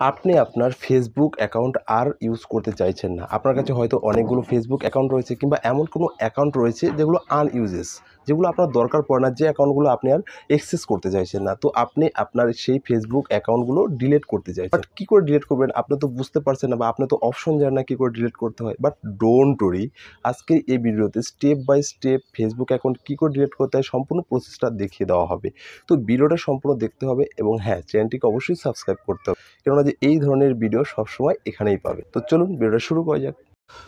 আপনি আপনার Facebook account আর use করতে চাইছেন না। আপনার কাছে হয়তো অনেকগুলো ফেসবুক অ্যাকাউন্ট রয়েছে কিংবা এমন কোনো অ্যাকাউন্ট রয়েছে যেগুলো আনইউজেস, যেগুলো আপনার দরকার পড়ে না, যে অ্যাকাউন্টগুলো আপনি আর অ্যাক্সেস করতে চাইছেন না। তো আপনি আপনার সেই ফেসবুক অ্যাকাউন্টগুলো ডিলিট করতে চাইছেন। বাট কী করে ডিলিট করবেন আপনি তো বুঝতে পারছেন না, বা আপনি তো অপশন জানেন না কী করে ডিলিট করতে হয়। বাট ডোন্ট ওরি, আজকের এই ভিডিওতে step by step Facebook account কী করে ডিলিট করতে হয় সম্পূর্ণ প্রসেসটা দেখিয়ে দেওয়া হবে। তো ভিডিওটা সম্পূর্ণ দেখতে হবে এবং হ্যাঁ, চ্যানেলটিকে অবশ্যই সাবস্ক্রাইব করতে হবে, কেননা যে এই ধরনের ভিডিও সবসময় এখানেই পাবে। তো চলুন ভিডিওটা শুরু করা যাক।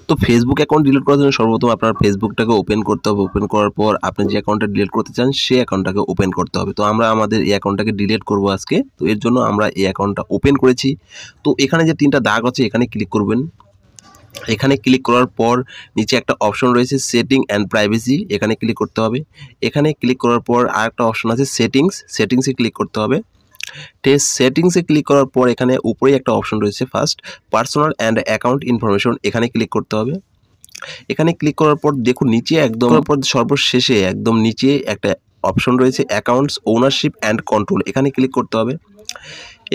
তো ফেসবুক অ্যাকাউন্ট ডিলিট করার জন্য সর্বপ্রথম আপনার ফেসবুকটাকে ওপেন করতে হবে। ওপেন করার পর আপনি যে অ্যাকাউন্টটা ডিলিট করতে চান সেই অ্যাকাউন্টটাকে ওপেন করতে হবে। তো আমরা আমাদের এই অ্যাকাউন্টটাকে ডিলিট করব আজকে। তো এর জন্য আমরা এই অ্যাকাউন্টটা ওপেন করেছি। তো এখানে যে তিনটা দাগ আছে এখানে ক্লিক করবেন। এখানে ক্লিক করার পর নিচে একটা অপশন রয়েছে সেটিং অ্যান্ড প্রাইভেসি, এখানে ক্লিক করতে হবে। এখানে ক্লিক করার পর আরেকটা অপশন আছে সেটিংসে ক্লিক করতে হবে। সেটিংসে ক্লিক করার পর এখানে উপরেই একটা অপশন রয়েছে first personal and account information, এখানে ক্লিক করতে হবে। এখানে ক্লিক করার পর দেখুন নিচে একদম সর্বশেষে একদম নিচে একটা অপশন রয়েছে অ্যাকাউন্টস ওনারশিপ অ্যান্ড কন্ট্রোল, এখানে ক্লিক করতে হবে।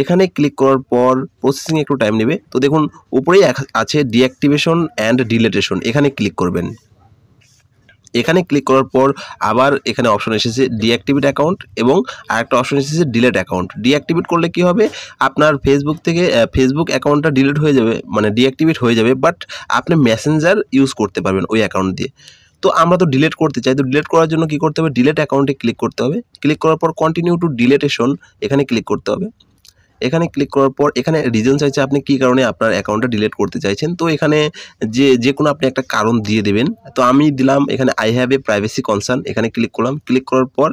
এখানে ক্লিক করার পর প্রসেসিং একটু টাইম নেবে। তো দেখুন উপরেই আছে ডিঅ্যাক্টিভেশন অ্যান্ড ডিলিটেশন, এখানে ক্লিক করবেন। এখানে ক্লিক করার পর আবার এখানে অপশন এসেছে ডিঅ্যাক্টিভেট অ্যাকাউন্ট এবং আরেকটা অপশন এসেছে ডিলিট অ্যাকাউন্ট। ডিঅ্যাক্টিভেট করলে কি হবে, আপনার ফেসবুক থেকে ফেসবুক অ্যাকাউন্টটা ডিলিট হয়ে যাবে, মানে ডিঅ্যাক্টিভেট হয়ে যাবে, বাট আপনি মেসেঞ্জার ইউজ করতে পারবেন ওই অ্যাকাউন্ট দিয়ে। তো আমরা তো ডিলিট করতে চাই, তো ডিলিট করার জন্য কি করতে হবে, ডিলিট অ্যাকাউন্টে ক্লিক করতে হবে। ক্লিক করার পর কন্টিনিউ টু ডিলিটেশন, এখানে ক্লিক করতে হবে। এখানে ক্লিক করার পর এখানে রিজন চাইছে আপনি কী কারণে আপনার অ্যাকাউন্টটা ডিলিট করতে চাইছেন। তো এখানে যে কোনো আপনি একটা কারণ দিয়ে দেবেন। তো আমি দিলাম এখানে I have a privacy concern, এখানে ক্লিক করলাম। ক্লিক করার পর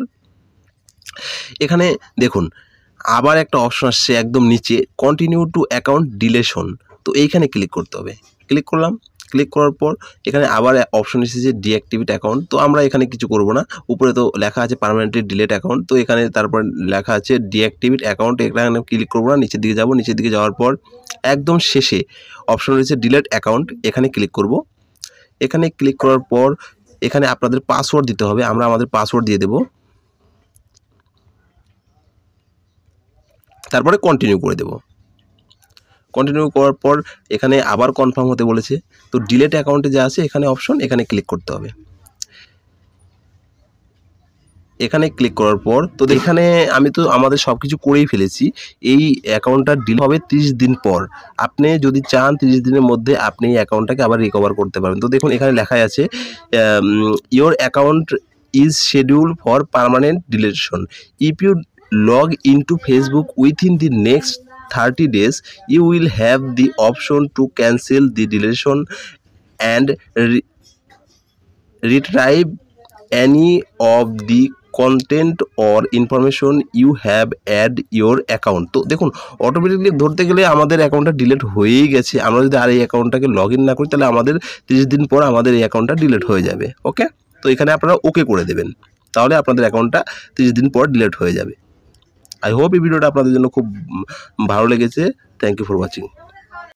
এখানে দেখুন আবার একটা অপশন আসছে একদম নিচে কন্টিনিউ টু অ্যাকাউন্ট ডিলেশন, তো এইখানে ক্লিক করতে হবে। ক্লিক করলাম। ক্লিক করার পর এখানে আবার অপশন এসেছে ডিঅ্যাক্টিভেট অ্যাকাউন্ট, তো আমরা এখানে কিছু করব না। উপরে তো লেখা আছে পার্মানেন্টলি ডিলিট অ্যাকাউন্ট, তো এখানে তারপর লেখা আছে ডিঅ্যাক্টিভেট অ্যাকাউন্ট, এখানে ক্লিক করবো না। নিচের দিকে যাব, নিচের দিকে যাওয়ার পর একদম শেষে অপশন রয়েছে ডিলিট অ্যাকাউন্ট, এখানে ক্লিক করব। এখানে ক্লিক করার পর এখানে আপনাদের পাসওয়ার্ড দিতে হবে, আমরা আমাদের পাসওয়ার্ড দিয়ে দেব, তারপরে কন্টিনিউ করে দেব। কন্টিনিউ করার পর এখানে আবার কনফার্ম হতে বলেছে। তো ডিলিট অ্যাকাউন্টে যা আছে এখানে অপশন, এখানে ক্লিক করতে হবে। এখানে ক্লিক করার পর তো এখানে আমি তো আমাদের সব কিছু করেই ফেলেছি। এই অ্যাকাউন্টটা ডিলিট হবে 30 দিন পর। আপনি যদি চান 30 দিনের মধ্যে আপনি এই অ্যাকাউন্টটাকে আবার রিকভার করতে পারবেন। তো দেখুন এখানে লেখাই আছে your account is schedule for permanent deletion. If you log into Facebook within the next 30 days you will have the option to cancel the deletion and retrieve any of the content or information you have add your account। তো দেখুন automatically ধরতে গেলে আমাদের অ্যাকাউন্টটা delete হয়েই গেছে। আমরা যদি আর এই অ্যাকাউন্টটাকে লগ ইন না করি তাহলে আমাদের 30 দিন পর আমাদের এই অ্যাকাউন্টটা ডিলিট হয়ে যাবে। ওকে, তো এখানে আপনারা ওকে করে দেবেন, তাহলে আপনাদের অ্যাকাউন্টটা 30 দিন পর ডিলিট হয়ে যাবে। আই হোপ এই ভিডিওটা আপনাদের জন্য খুব ভালো লেগেছে। Thank you for watching.